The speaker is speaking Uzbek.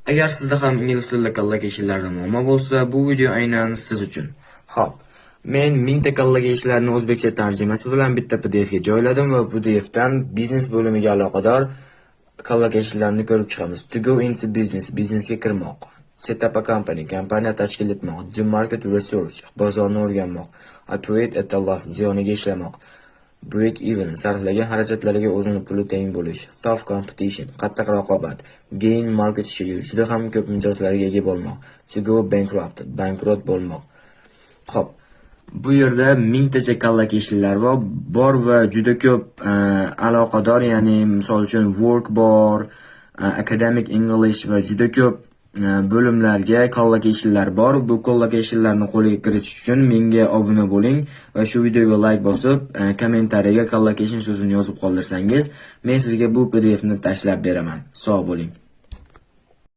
Agar sizda ham ingliz tilida collocationlarda muammo bo'lsa, bu video aynan siz uchun. Xo'p, men mingta collocationlarni o'zbekcha tarjimasi bilan bitta PDF ga joyladim va PDFdan biznes bo'limiga aloqador collocationlarni ko'rib chiqamiz. To go into business, biznesga kirmoq. Set up a company, kompaniya tashkil etmoq. Do market research, bozorni o'rganmoq. Operate at a loss, ziyoniga ishlamoq. Break even, sarflagan xarajatlariga o'zini puli teng bo'lish. Tough competition, qattiq raqobat. Gain market share, juda ham ko'p mijozlarga ega bo'lmoq. To go bankrupt, bankrot bo'lmoq. Xo'p, bu yerda mingtacha collocationlar bor va juda ko'p aloqador, ya'ni misol uchun work bor, academic English va juda ko'p bo'limlarga collocationlar bor. Bu collocationlarni qo'lga kiritish uchun menga obuna bo'ling va shu videoga like bosib, kommentariyaga collocation so'zini yozib qoldirsangiz, men sizga bu PDFni tashlab beraman. Sog' bo'ling.